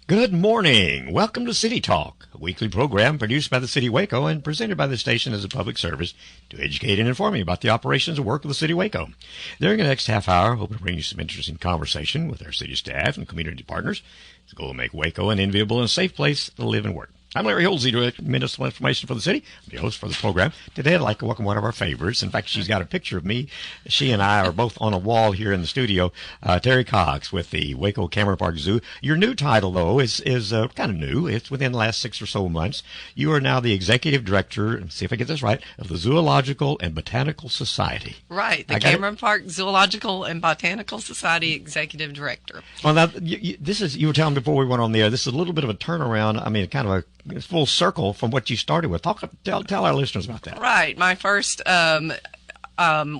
Good morning. Welcome to City Talk, a weekly program produced by the City of Waco and presented by the station as a public service to educate and inform you about the operations and work of the City of Waco. During the next half hour, hope to bring you some interesting conversation with our city staff and community partners. It's a goal to make Waco an enviable and safe place to live and work. I'm Larry Holsey, Director of Municipal Information for the city. I'm the host for the program. Today, I'd like to welcome one of our favorites. In fact, she's got a picture of me. She and I are both on a wall here in the studio. Terri Cox with the Waco Cameron Park Zoo. Your new title, though, is kind of new. It's within the last 6 or so months. You are now the Executive Director, let's see if I get this right, of the Zoological and Botanical Society. Right, the Cameron Park Zoological and Botanical Society Executive Director. Well, now, you were telling me before we went on the air, this is a little bit of a turnaround. I mean, kind of a full circle from what you started with. Tell our listeners about that. Right. My first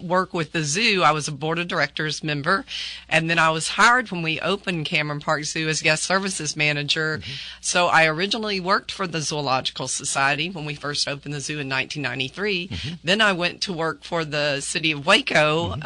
work with the zoo, I was a board of directors member, and then I was hired when we opened Cameron Park Zoo as guest services manager. Mm-hmm. So I originally worked for the Zoological Society when we first opened the zoo in 1993. Mm-hmm. Then I went to work for the City of Waco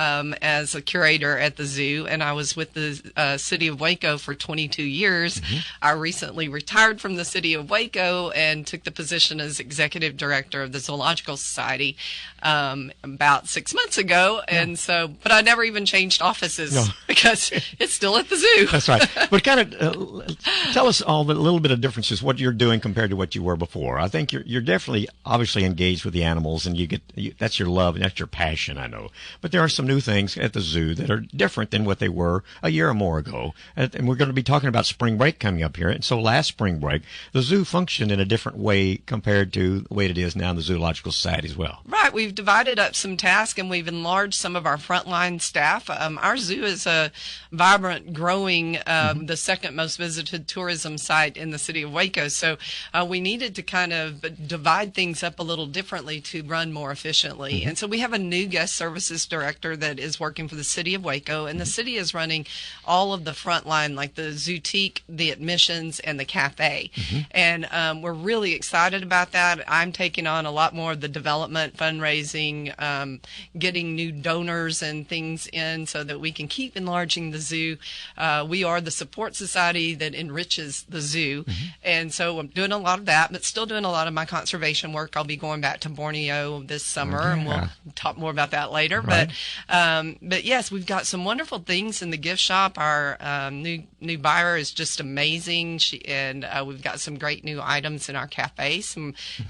as a curator at the zoo, and I was with the City of Waco for 22 years. Mm-hmm. I recently retired from the City of Waco and took the position as executive director of the Zoological Society about 6 months ago, and but I never even changed offices because it's still at the zoo. That's right. But kind of tell us all a little bit of differences, what you're doing compared to what you were before. I think you're definitely obviously engaged with the animals, and that's your love and that's your passion, I know. But there are some new things at the zoo that are different than what they were a year or more ago. And we're going to be talking about spring break coming up here. And so last spring break, the zoo functioned in a different way compared to the way it is now in the Zoological Society as well. Right. We've divided up some tasks and we've enlarged some of our frontline staff. Our zoo is a vibrant, growing, the second most visited tourism site in the city of Waco. So we needed to kind of divide things up a little differently to run more efficiently. And so we have a new guest services director that is working for the city of Waco, and the city is running all of the frontline, like the zootique, the admissions, and the cafe. And we're really excited about that. I'm taking on a lot more of the development, fundraising, getting new donors and things in so that we can keep enlarging the zoo. We are the support society that enriches the zoo. And so I'm doing a lot of that, but still doing a lot of my conservation work. I'll be going back to Borneo this summer, and we'll talk more about that later. Right. But yes, we've got some wonderful things in the gift shop. Our new buyer is just amazing. And we've got some great new items in our cafe,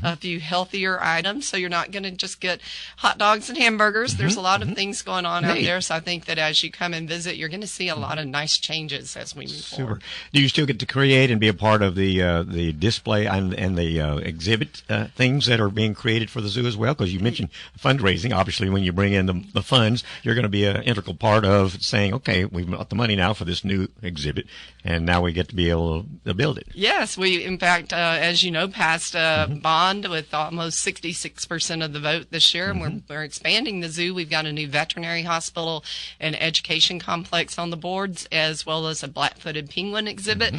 a few healthier items. So you're not going to just get hot dogs and hamburgers. There's a lot of things going on out there. So I think that as you come and visit, you're going to see a lot of nice changes as we move forward. Do you still get to create and be a part of the display and the exhibit things that are being created for the zoo as well? Because you mentioned fundraising. Obviously, when you bring in the funds, you're going to be an integral part of saying, okay, we've got the money now for this new exhibit, and now we get to be able to build it. Yes, we, in fact, as you know, passed a bond with almost 66% of the vote this year, and we're expanding the zoo. We've got a new veterinary hospital and education complex on the boards, as well as a black-footed penguin exhibit.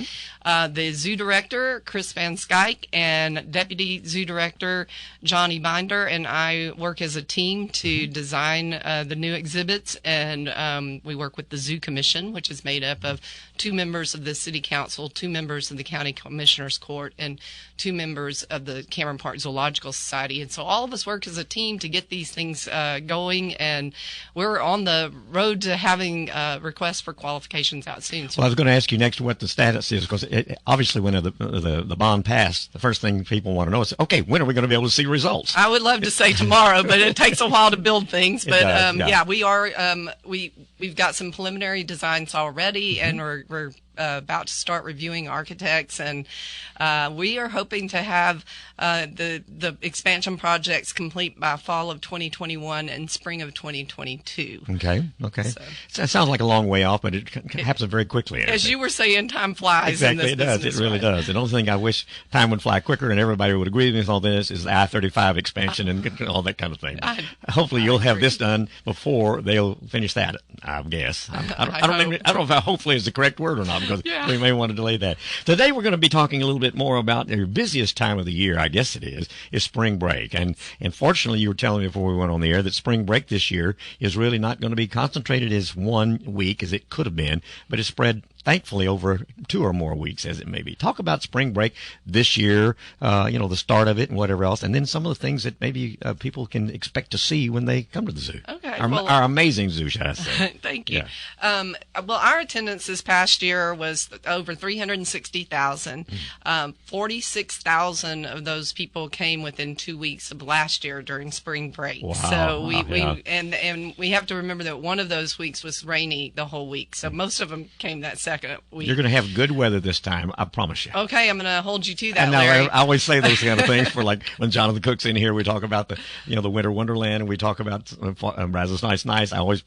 The zoo director, Chris Van Skyke, and deputy zoo director, Johnny Binder, and I work as a team to design the new exhibits, and we work with the Zoo Commission, which is made up of 2 members of the City Council, 2 members of the County Commissioner's Court, and 2 members of the Cameron Park Zoological Society. And so all of us work as a team to get these things going, and we're on the road to having requests for qualifications out soon. Well, I was going to ask you next what the status is, because obviously when the bond passed, the first thing people want to know is, okay, when are we going to be able to see results? I would love to say tomorrow, but it takes a while to build things. But we are we've got some preliminary designs already, and we're about to start reviewing architects, and we are hoping to have the expansion projects complete by fall of 2021 and spring of 2022. Okay. So that sounds like a long way off, but it happens very quickly. As you were saying, time flies. Exactly, in this it does. business, It really does. The only thing I wish time would fly quicker and everybody would agree with all this is the I-35 expansion and all that kind of thing. Hopefully, you'll have this done before they'll finish that, I guess. I don't know if hopefully is the correct word or not, because we may want to delay that. Today, we're going to be talking a little bit more about your busiest time of the year, I guess it is spring break. And fortunately, you were telling me before we went on the air that spring break this year is really not going to be concentrated as one week as it could have been, but it's spread thankfully over 2 or more weeks, as it may be. Talk about spring break this year, the start of it and whatever else, and then some of the things that maybe people can expect to see when they come to the zoo. Okay. Our amazing zoo, should I say. Thank you. Yeah. Well, our attendance this past year was over 360,000. 46,000 of those people came within 2 weeks of last year during spring break. Wow. So Yeah. we have to remember that one of those weeks was rainy the whole week. So most of them came that second week. You're going to have good weather this time, I promise you. Okay, I'm going to hold you to that, And now Larry. I always say those kind of things for like when Jonathan Cook's in here, we talk about the winter wonderland, and we talk about Razzle's Nice. I always,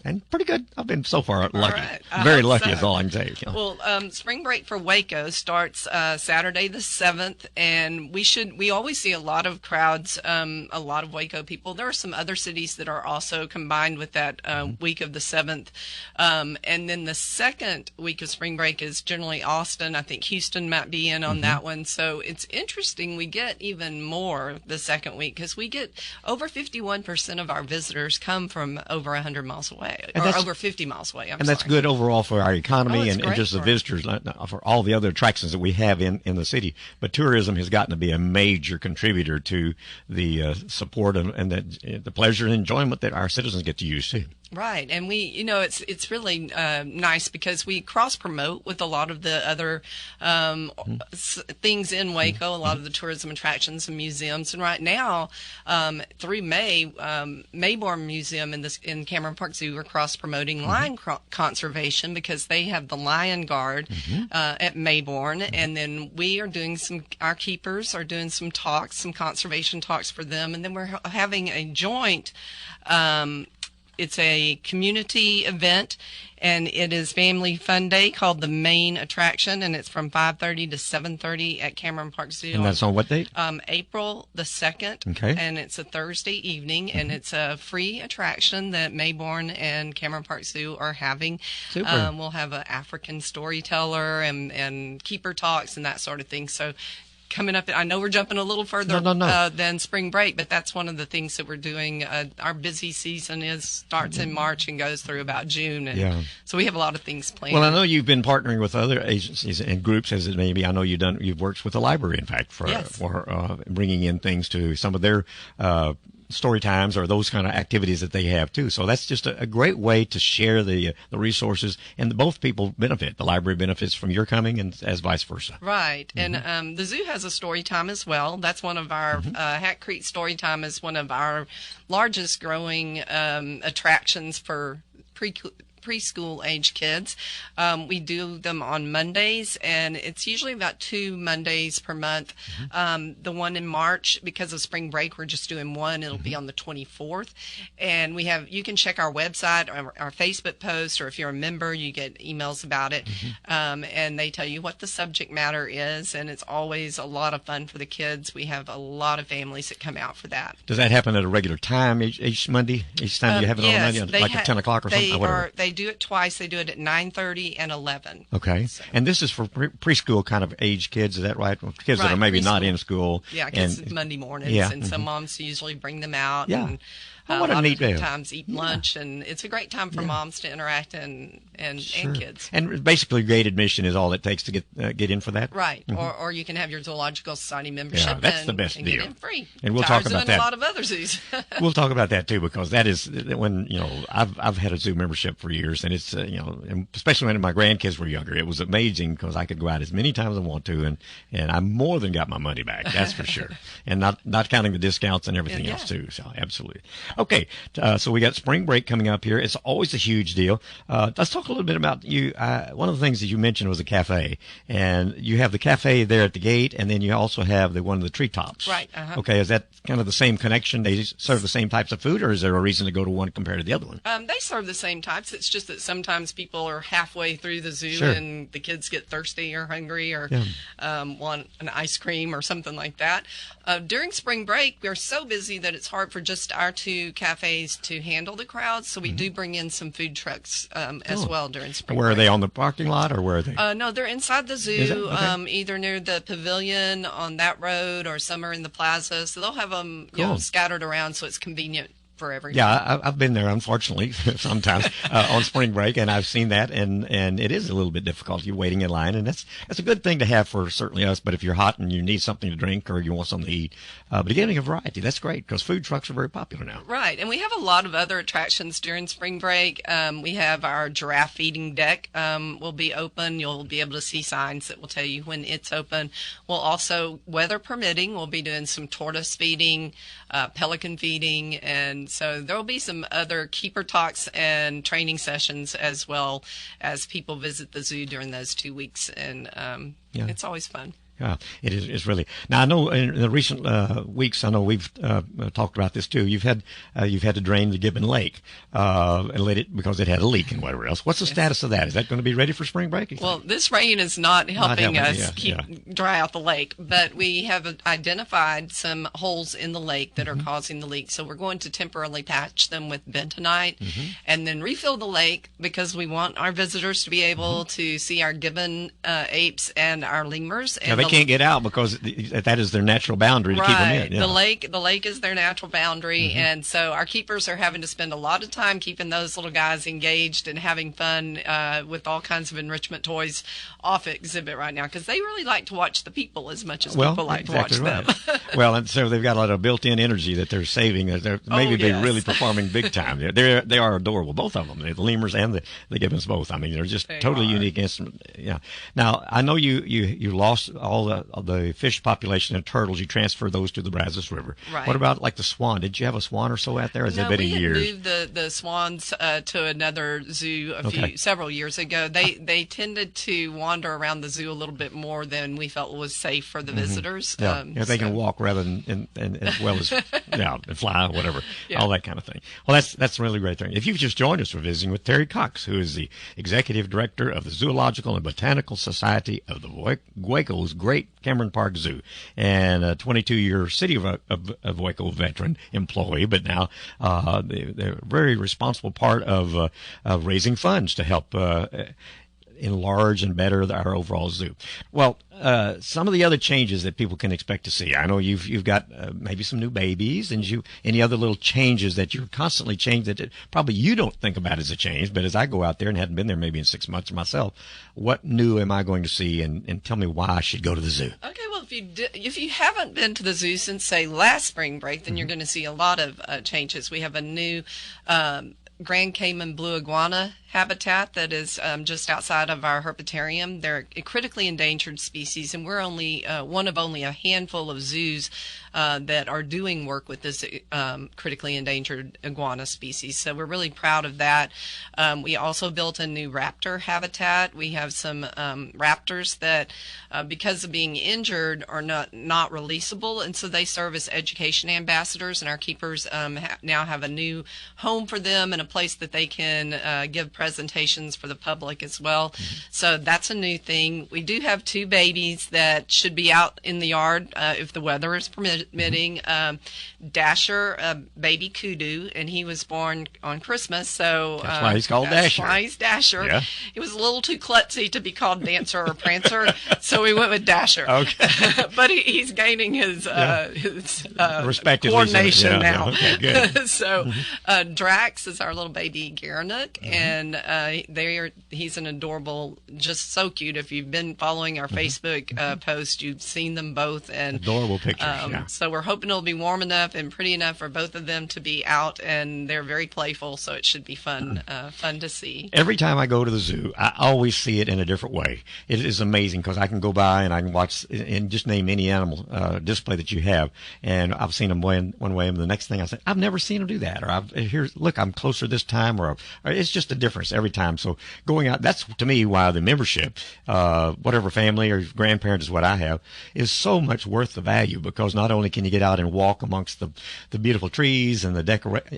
and pretty good. I've been so far lucky. Right. Very lucky so. is all I can say. Well, spring break for Waco starts Saturday the 7th, and we always see a lot of crowds, a lot of Waco people. There are some other cities that are also combined with that week of the 7th. And then the second week of spring break is generally Austin. I think Houston might be in on that one. So it's interesting. We get even more the second week because we get over 51% of our visitors come from over 100 miles away, or over 50 miles away. I'm that's sorry. good overall for our economy and great just the for visitors, for all the other attractions that we have in the city. But tourism has gotten to be a major contributor to the support and the pleasure and enjoyment that our citizens get to use too. Right, and it's really nice because we cross promote with a lot of the other things in Waco, a lot of the tourism attractions and museums. And right now, through May, Mayborn Museum in Cameron Park Zoo, we're cross promoting lion conservation because they have the Lion Guard at Mayborn, and then we are doing our keepers are doing some talks, some conservation talks for them, and then we're having a joint. It's a community event, and it is Family Fun Day called the Main Attraction, and it's from 5:30 to 7:30 at Cameron Park Zoo. And that's on what date? April the 2nd. Okay. And it's a Thursday evening, and it's a free attraction that Mayborn and Cameron Park Zoo are having. Super. We'll have an African storyteller and keeper talks and that sort of thing. So coming up, I know we're jumping a little further than spring break, but that's one of the things that we're doing. Our busy season starts in March and goes through about June, and so we have a lot of things planned. Well, I know you've been partnering with other agencies and groups, as it may be. I know you've worked with the library, in fact, for bringing in things to some of their story times or those kind of activities that they have too. So that's just a great way to share the resources, and both people benefit. The library benefits from your coming, and as vice versa. Right. And the zoo has a story time as well. That's one of our Hat Creek Story Time is one of our largest growing attractions for preschool age kids. We do them on Mondays, and it's usually about 2 Mondays per month. The one in March, because of spring break, we're just doing one. It'll be on the 24th. And you can check our website, our Facebook post, or if you're a member, you get emails about it. And they tell you what the subject matter is, and it's always a lot of fun for the kids. We have a lot of families that come out for that. Does that happen at a regular time each Monday? Each time you have it on Monday, like at 10 o'clock or something? They do it twice. They do it at 9:30 and 11. Okay. So. And this is for preschool kind of age kids, is that right? Kids that are maybe not in school. Yeah, kids Monday mornings, and some moms usually bring them out. Yeah. And, what a neat day. Times eat lunch, and it's a great time for moms to interact and kids. And basically, grade admission is all it takes to get in for that. Right. Or you can have your Zoological Society membership. Yeah, that's the best and deal. get in free. And we'll talk about that. A lot of other zoos. We'll talk about that too, because that is when I've had a zoo membership for years, and it's and especially when my grandkids were younger, it was amazing because I could go out as many times as I want to, and I more than got my money back. That's for sure. And not counting the discounts and everything else too. So absolutely. Okay, so we got spring break coming up here. It's always a huge deal. Let's talk a little bit about you. One of the things that you mentioned was a cafe, and you have the cafe there at the gate, and then you also have one of the treetops. Right. Okay, is that kind of the same connection? They serve the same types of food, or is there a reason to go to one compared to the other one? They serve the same types. It's just that sometimes people are halfway through the zoo and the kids get thirsty or hungry or want an ice cream or something like that. During spring break, we're so busy that it's hard for just our 2 cafes to handle the crowds, so we do bring in some food trucks as well during spring Where break. are they, on the parking lot, or where are they? No, they're inside the zoo, either near the pavilion on that road, or some are in the plaza, so they'll have them scattered around so it's convenient for everyone. Yeah, I've been there, unfortunately, sometimes on spring break, and I've seen that, and it is a little bit difficult. You're waiting in line, and that's a good thing to have for certainly us. But if you're hot and you need something to drink or you want something to eat, but getting a variety, that's great because food trucks are very popular now. Right, and we have a lot of other attractions during spring break. We have our giraffe feeding deck will be open. You'll be able to see signs that will tell you when it's open. We'll also, weather permitting, we'll be doing some tortoise feeding, pelican feeding, and so there will be some other keeper talks and training sessions as well as people visit the zoo during those 2 weeks, and it's always fun. Yeah, it is. It's really. Now I know in the recent weeks, I know we've talked about this too. You've had to drain the Gibbon Lake and let it because it had a leak and whatever else. What's the status of that? Is that going to be ready for spring break? Well, this rain is not helping us dry out the lake, but we have identified some holes in the lake that are causing the leak. So we're going to temporarily patch them with bentonite and then refill the lake because we want our visitors to be able to see our Gibbon apes and our lemurs. And they can't get out because that is their natural boundary to keep them in. Yeah. The lake is their natural boundary, and so our keepers are having to spend a lot of time keeping those little guys engaged and having fun with all kinds of enrichment toys off exhibit right now because they really like to watch the people as much as people like to watch them. Well, and so they've got a lot of built-in energy that they're saving. They're really performing big time. They are adorable, both of them, the lemurs and the gibbons both. I mean, they're just totally unique instruments. Yeah. Now I know you lost all the fish population and turtles. You transfer those to the Brazos River. Right. What about like the swan? Did you have a swan or so out there? Has it been years? We moved the swans to another zoo several years ago. They tended to wander around the zoo a little bit more than we felt was safe for the visitors. Yeah, they can walk rather than and as well as and fly, whatever, all that kind of thing. Well, that's a really great thing. If you've just joined us, we're visiting with Terri Cox, who is the executive director of the Zoological and Botanical Society of the Waco's Great Cameron Park Zoo, and a 22-year City of Waco veteran employee, but now they're a very responsible part of raising funds to help enlarge and better our overall zoo. Well, some of the other changes that people can expect to see. I know you've got maybe some new babies, and any other little changes that you're constantly changing that probably you don't think about as a change, but as I go out there and hadn't been there maybe in 6 months myself, what new am I going to see, and tell me why I should go to the zoo? Okay, well, if you haven't been to the zoo since, say, last spring break, then you're going to see a lot of changes. We have a new Grand Cayman blue iguana habitat that is just outside of our herpetarium. They're a critically endangered species, and we're only one of only a handful of zoos that are doing work with this critically endangered iguana species. So we're really proud of that. We also built a new raptor habitat. We have some raptors that, because of being injured, are not releasable, and so they serve as education ambassadors, and our keepers now have a new home for them and a place that they can give presentations for the public as well. So that's a new thing. We do have 2 babies that should be out in the yard if the weather is permitting. Dasher, baby kudu, and he was born on Christmas, so that's why he's called Dasher. That's why he's Dasher. Yeah. He was a little too klutzy to be called Dancer or Prancer, so we went with Dasher. Okay. But he's gaining his coordination now. Okay, good. So Drax is our little baby Garanuk, and he's an adorable, just so cute. If you've been following our Facebook post, you've seen them both, and adorable pictures. So we're hoping it'll be warm enough and pretty enough for both of them to be out, and they're very playful, so it should be fun to see. Every time I go to the zoo, I always see it in a different way. It is amazing because I can go by and I can watch and just name any animal display that you have, and I've seen them one way, and the next thing I say, I've never seen them do that, or look, I'm closer this time, or it's just a difference every time. So going out, that's to me why the membership, whatever family or grandparents is what I have, is so much worth the value, because not only can you get out and walk amongst the beautiful trees and the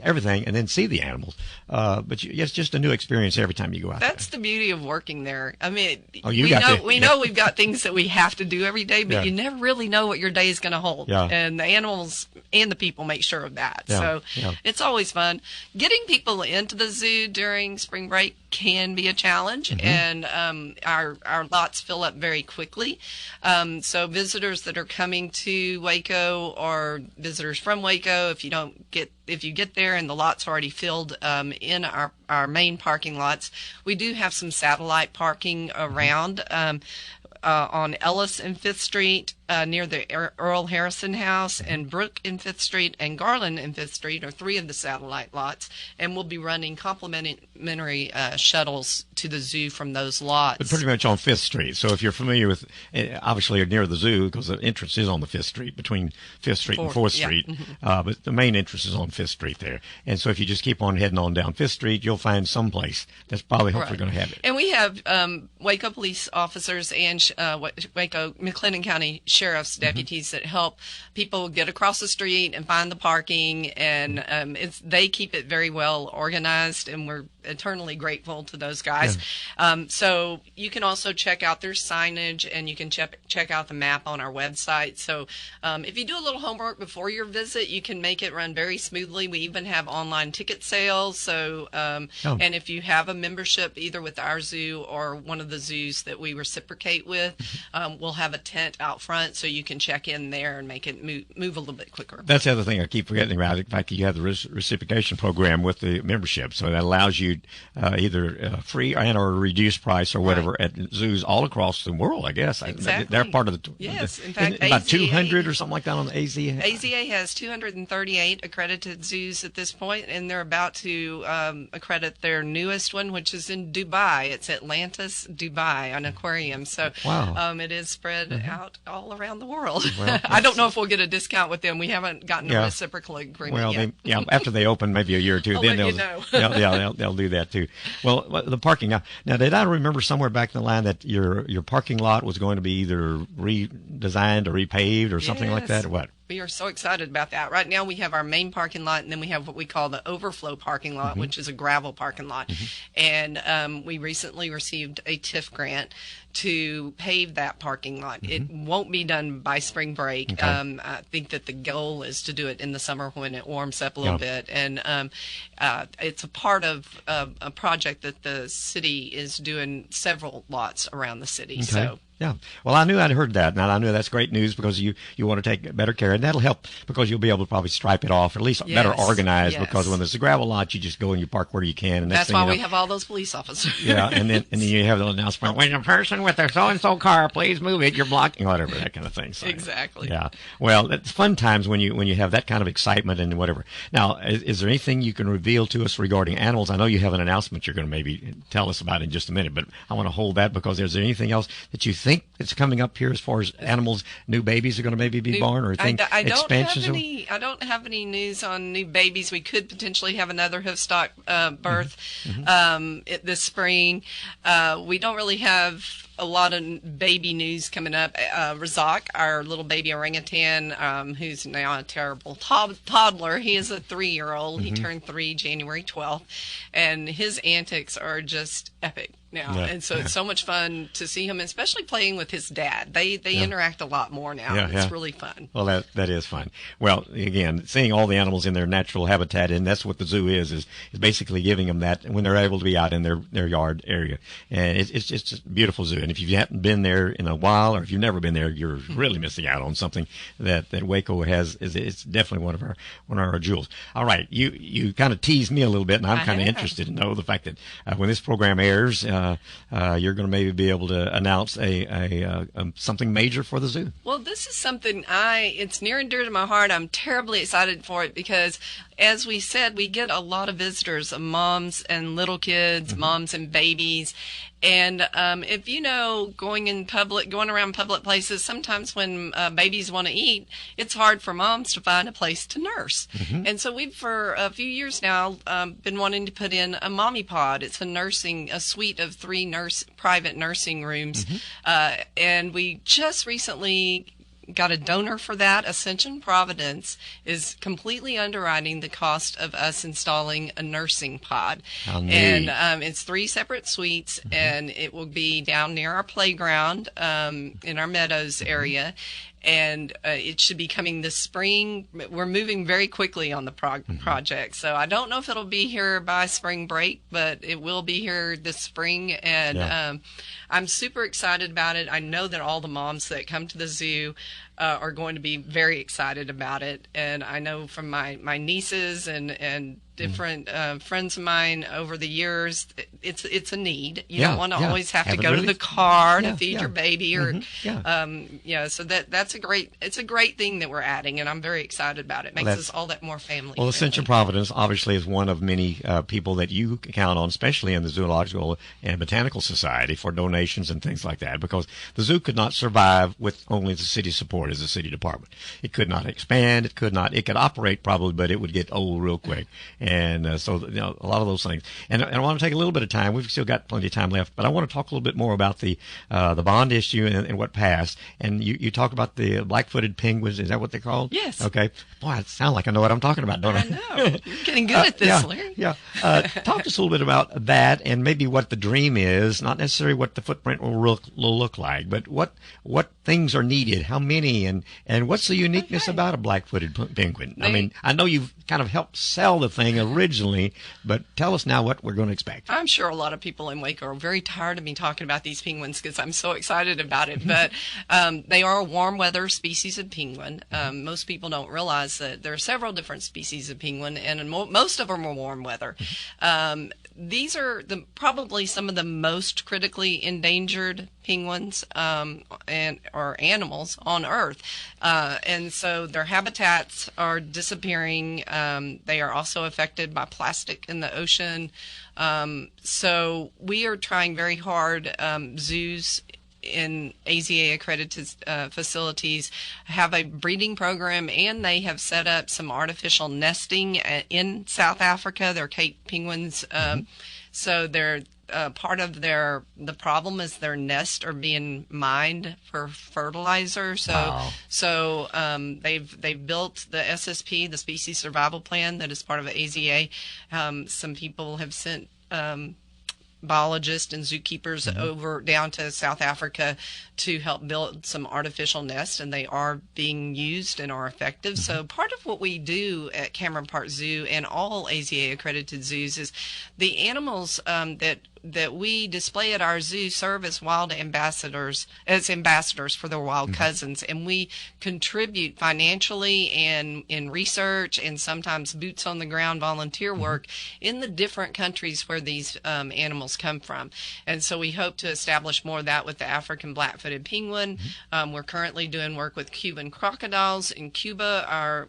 everything, and then see the animals, but it's just a new experience every time you go out. That's the beauty of working there. I mean, we know we've got things that we have to do every day, but you never really know what your day is going to hold. Yeah. And the animals and the people make sure of that. So it's always fun. Getting people into the zoo during spring spring break can be a challenge, and our lots fill up very quickly. So visitors that are coming to Waco or visitors from Waco, if you get there and the lot's already filled in our main parking lots, we do have some satellite parking around. On Ellis and Fifth Street, near the Earl Harrison House, and Brook and Fifth Street, and Garland and Fifth Street are three of the satellite lots, and we'll be running complimentary shuttles to the zoo from those lots. But pretty much on Fifth Street. So if you're familiar with, obviously you're near the zoo because the entrance is on the Fifth Street, between Fifth Street and Fourth Street. But the main entrance is on Fifth Street there. And so if you just keep on heading on down Fifth Street, you'll find some place that's probably hopefully going to have it. And we have Waco police officers and Waco McLennan County Sheriff's deputies that help people get across the street and find the parking, and they keep it very well organized, and we're eternally grateful to those guys. So you can also check out their signage, and you can check out the map on our website. So if you do a little homework before your visit, you can make it run very smoothly. We even have online ticket sales. So and if you have a membership either with our zoo or one of the zoos that we reciprocate with, we'll have a tent out front so you can check in there and make it move a little bit quicker. That's the other thing I keep forgetting about. In fact, you have the reciprocation program with the membership, so that allows you either free and or a reduced price or whatever at zoos all across the world, I guess. Exactly. They're part of the... Yes, in fact, about 200 or something like that on the AZA? AZA has 238 accredited zoos at this point, and they're about to accredit their newest one, which is in Dubai. It's Atlantis, Dubai, an aquarium. So it is spread out all around the world. Well, I don't know if we'll get a discount with them. We haven't gotten a reciprocal agreement yet. After they open maybe a year or two, then they'll do that too. Well, the parking now, did I remember somewhere back in the line that your parking lot was going to be either redesigned or repaved or something like that, or what? We are so excited about that. Right now we have our main parking lot, and then we have what we call the overflow parking lot, which is a gravel parking lot. And we recently received a TIF grant to pave that parking lot. It won't be done by spring break. Okay. I think that the goal is to do it in the summer when it warms up a little bit. And it's a part of a project that the city is doing several lots around the city. Okay. So. Yeah. Well, I knew I'd heard that. Now, I knew that's great news because you want to take better care. And that'll help because you'll be able to probably stripe it off, or at least better organized, because when there's a gravel lot, you just go and you park where you can. And that's why we have all those police officers. And then you have the announcement, when a person with a so-and-so car, please move it, you're blocking, whatever, that kind of thing. So, exactly. Yeah. Well, it's fun times when you have that kind of excitement and whatever. Now, is there anything you can reveal to us regarding animals? I know you have an announcement you're going to maybe tell us about in just a minute, but I want to hold that because is there anything else that you think that's coming up here as far as animals, new babies are going to maybe be born, or expansions? I don't have any news on new babies. We could potentially have another hoofstock birth this spring. We don't really have a lot of baby news coming up. Razak, our little baby orangutan, who's now a terrible toddler, he is a 3-year-old. He turned 3 January 12th, and his antics are just epic now. It's so much fun to see him, especially playing with his dad. They interact a lot more now. It's really fun. Well, that is fun. Well, again, seeing all the animals in their natural habitat, and that's what the zoo is basically giving them that when they're able to be out in their yard area. And it's just a beautiful zoo. And if you haven't been there in a while, or if you've never been there, you're really missing out on something that Waco has. It's definitely one of our jewels. All right, you kind of teased me a little bit, and I'm kind of interested to know the fact that when this program airs, you're going to maybe be able to announce a something major for the zoo. Well, this is something it's near and dear to my heart. I'm terribly excited for it because, as we said, we get a lot of visitors, moms and little kids, moms and babies. And if you know, going around public places, sometimes when babies want to eat, it's hard for moms to find a place to nurse. And so we've, for a few years now, been wanting to put in a mommy pod. It's a suite of 3 private nursing rooms. And we just recently got a donor for that. Ascension Providence is completely underwriting the cost of us installing a nursing pod. And it's 3 separate suites, and it will be down near our playground in our Meadows area. And it should be coming this spring. We're moving very quickly on the project. So I don't know if it'll be here by spring break, but it will be here this spring. And I'm super excited about it. I know that all the moms that come to the zoo are going to be very excited about it. And I know from my nieces and different friends of mine over the years, it's a need. You don't want to always have to go to the car to feed your baby, or so that's a great thing that we're adding, and I'm very excited about it. It makes us all that more family. Well, Ascension Providence obviously is one of many people that you count on, especially in the Zoological and Botanical Society, for donations and things like that, because the zoo could not survive with only the city support as a city department. It could not expand. It could operate probably, but it would get old real quick. And so, a lot of those things. And I want to take a little bit of time. We've still got plenty of time left, but I want to talk a little bit more about the bond issue and what passed. And you talk about the black-footed penguins. Is that what they're called? Yes. Okay. Boy, it sounds like I know what I'm talking about, don't I? I know. You're getting good at this, Larry. Yeah. Talk to us a little bit about that, and maybe what the dream is. Not necessarily what the footprint will look like, but what things are needed, how many, and what's the uniqueness about a black-footed penguin? I mean, I know you've kind of helped sell the thing originally, but tell us now what we're going to expect. I'm sure a lot of people in Waco are very tired of me talking about these penguins because I'm so excited about it. But they are a warm weather species of penguin. Most people don't realize that there are several different species of penguin, and most of them are warm weather. These are probably some of the most critically endangered penguins or animals on Earth. And so their habitats are disappearing. They are also affected by plastic in the ocean. So we are trying very hard. Zoos in AZA accredited facilities have a breeding program, and they have set up some artificial nesting in South Africa. They're Cape penguins. So they're part of the problem is their nests are being mined for fertilizer. So they've built the SSP, the Species Survival Plan, that is part of the AZA. Some people have sent biologists and zookeepers over down to South Africa to help build some artificial nests, and they are being used and are effective. So part of what we do at Cameron Park Zoo and all AZA accredited zoos is the animals that we display at our zoo serve as ambassadors for their wild cousins, and we contribute financially and in research and sometimes boots on the ground volunteer work in the different countries where these animals come from. And so we hope to establish more of that with the African black-footed penguin. We're currently doing work with Cuban crocodiles in Cuba. Our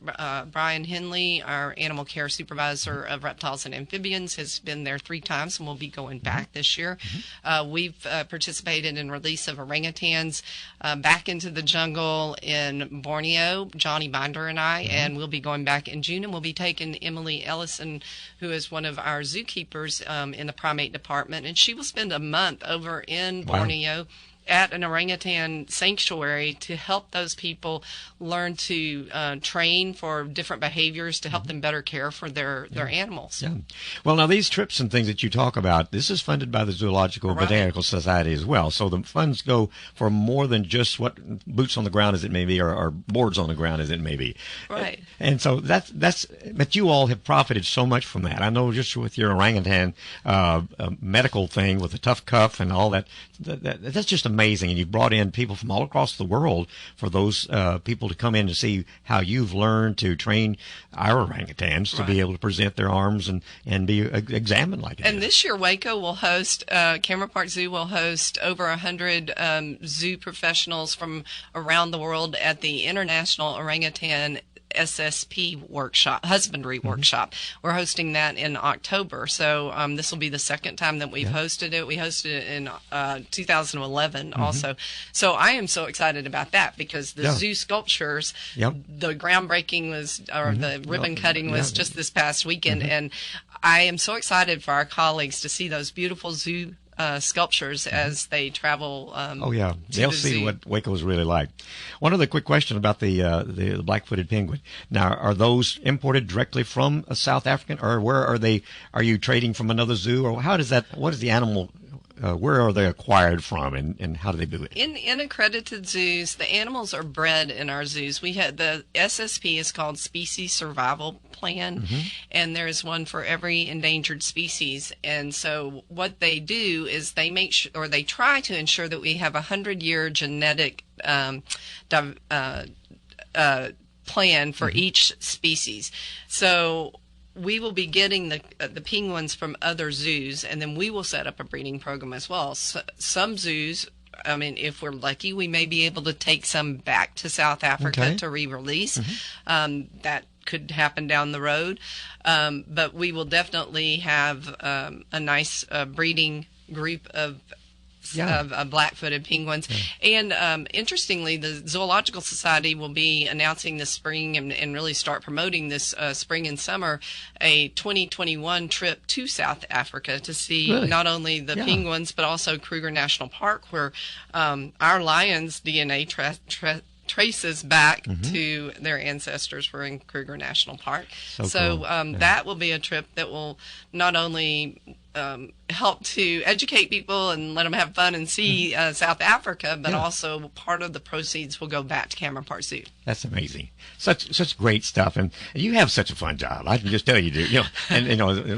Brian Henley, our animal care supervisor of reptiles and amphibians, has been there 3 times and will be going back this year. We've participated in release of orangutans back into the jungle in Borneo, Johnny Binder and I, and we'll be going back in June, and we'll be taking Emily Ellison, who is one of our zookeepers in the primate department, and she will spend a month over in Borneo at an orangutan sanctuary to help those people learn to train for different behaviors to help them better care for their animals. Yeah. Well, now these trips and things that you talk about, this is funded by the Zoological Botanical Society as well. So the funds go for more than just what boots on the ground as it may be, or boards on the ground as it may be. Right. And so but you all have profited so much from that. I know just with your orangutan medical thing with the tough cuff and all that's just amazing. And you've brought in people from all across the world for those people to come in to see how you've learned to train our orangutans to be able to present their arms and be examined like it is. And this year, Waco will host, Cameron Park Zoo will host over 100 zoo professionals from around the world at the International Orangutan SSP workshop, husbandry workshop. We're hosting that in October. So this will be the second time that we've hosted it. We hosted it in 2011 also. So I am so excited about that because the zoo sculptures, the groundbreaking was, or the ribbon cutting was just this past weekend. And I am so excited for our colleagues to see those beautiful zoo sculptures as they travel. Oh yeah, they'll see what Waco is really like. One other quick question about the black-footed penguin. Now, are those imported directly from a South African, or where are they? Are you trading from another zoo, or how does that? What is the animal? Where are they acquired from, and how do they do it? In accredited zoos, the animals are bred in our zoos. We had the SSP is called Species Survival Plan, and there's one for every endangered species. And so what they do is they make sure, or they try to ensure that we have 100-year genetic plan for each species. So we will be getting the penguins from other zoos, and then we will set up a breeding program as well. So, some zoos, I mean, if we're lucky, we may be able to take some back to South Africa to re-release. That could happen down the road. But we will definitely have a nice breeding group of black-footed penguins. And interestingly, the Zoological Society will be announcing this spring and really start promoting this spring and summer a 2021 trip to South Africa to see not only the penguins but also Kruger National Park, where our lions' DNA traces back to their ancestors were in Kruger National Park. So cool. That will be a trip that will not only help to educate people and let them have fun and see South Africa, but also part of the proceeds will go back to Cameron Park Zoo. That's amazing. Such great stuff, and you have such a fun job. I can just tell you do.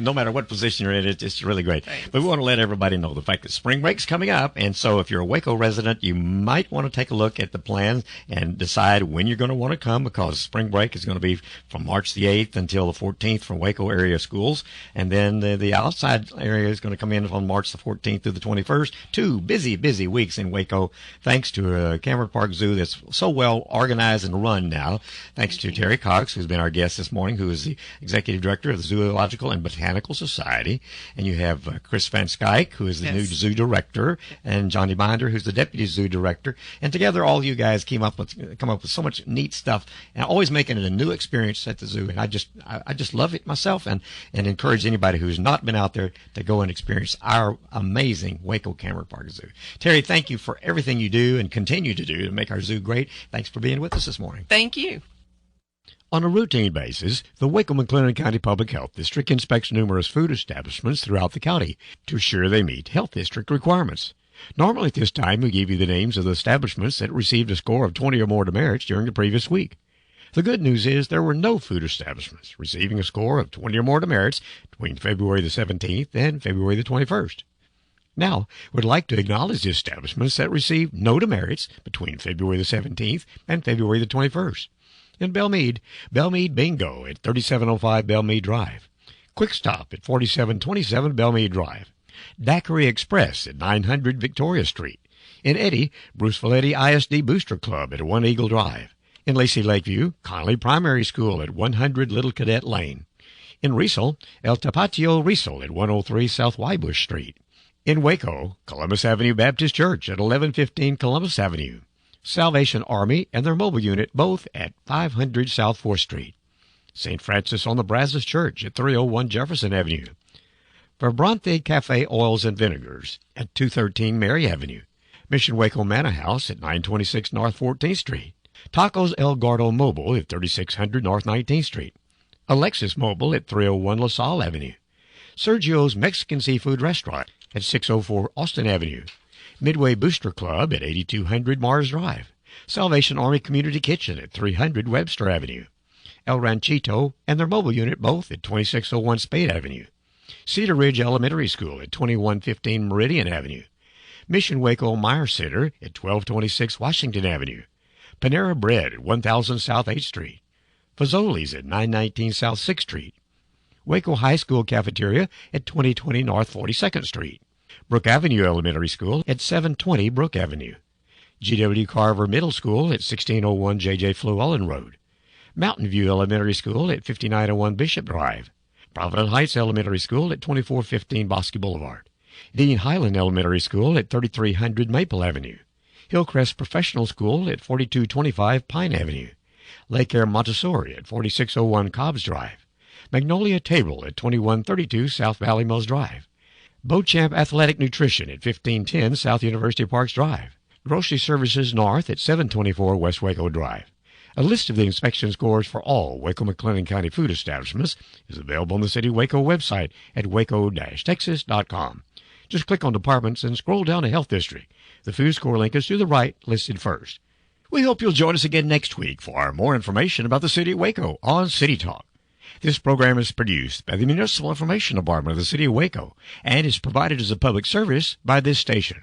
No matter what position you're in, it's really great. Thanks. But we want to let everybody know the fact that spring break's coming up, and so if you're a Waco resident, you might want to take a look at the plans and decide when you're going to want to come, because spring break is going to be from March the 8th until the 14th for Waco area schools, and then the outside area is going to come in from March the 14th through the 21st. 2 busy weeks in Waco, thanks to Cameron Park Zoo that's so well organized and run now. Thanks to Terri Cox, who's been our guest this morning, who is the Executive Director of the Zoological and Botanical Society. And you have Chris Van Skyke, who is the new Zoo Director, and Johnny Binder, who's the Deputy Zoo Director. And together, all you guys come up with so much neat stuff, and always making it a new experience at the zoo. And I just love it myself, and encourage anybody who's not been out there to go and experience our amazing Waco Cameron Park Zoo. Terri, thank you for everything you do and continue to do to make our zoo great. Thanks for being with us this morning. Thank you. On a routine basis, the Waco-McLennan County Public Health District inspects numerous food establishments throughout the county to ensure they meet health district requirements. Normally at this time, we give you the names of the establishments that received a score of 20 or more demerits during the previous week. The good news is there were no food establishments receiving a score of 20 or more demerits between February the 17th and February the 21st. Now, we'd like to acknowledge the establishments that received no demerits between February the 17th and February the 21st. In Belmead Bingo at 3705 Belmead Drive. Quick Stop at 4727 Belmead Drive. Daiquiri Express at 900 Victoria Street. In Eddy, Bruce Valetti ISD Booster Club at 1 Eagle Drive. In Lacey Lakeview, Connolly Primary School at 100 Little Cadet Lane. In Riesel, El Tapatio Riesel at 103 South Wybush Street. In Waco, Columbus Avenue Baptist Church at 1115 Columbus Avenue. Salvation Army and their mobile unit both at 500 South 4th Street. St. Francis on the Brazos Church at 301 Jefferson Avenue. Verbronte Cafe Oils and Vinegars at 213 Mary Avenue. Mission Waco Manor House at 926 North 14th Street. Tacos El Gordo Mobile at 3600 North 19th Street. Alexis Mobile at 301 LaSalle Avenue. Sergio's Mexican Seafood Restaurant at 604 Austin Avenue. Midway Booster Club at 8200 Mars Drive. Salvation Army Community Kitchen at 300 Webster Avenue. El Ranchito and their mobile unit both at 2601 Spade Avenue. Cedar Ridge Elementary School at 2115 Meridian Avenue. Mission Waco Meyer Center at 1226 Washington Avenue. Panera Bread at 1000 South 8th Street. Fazoli's at 919 South 6th Street. Waco High School Cafeteria at 2020 North 42nd Street. Brook Avenue Elementary School at 720 Brook Avenue. G.W. Carver Middle School at 1601 J.J. Flewellen Road. Mountain View Elementary School at 5901 Bishop Drive. Provident Heights Elementary School at 2415 Bosque Boulevard. Dean Highland Elementary School at 3300 Maple Avenue. Hillcrest Professional School at 4225 Pine Avenue. Lake Air Montessori at 4601 Cobbs Drive. Magnolia Table at 2132 South Valley Mills Drive. Beauchamp Athletic Nutrition at 1510 South University Parks Drive. Grocery Services North at 724 West Waco Drive. A list of the inspection scores for all Waco-McLennan County food establishments is available on the City of Waco website at waco-texas.com. Just click on Departments and scroll down to Health District. The food score link is to the right, listed first. We hope you'll join us again next week for more information about the City of Waco on City Talk. This program is produced by the Municipal Information Department of the City of Waco and is provided as a public service by this station.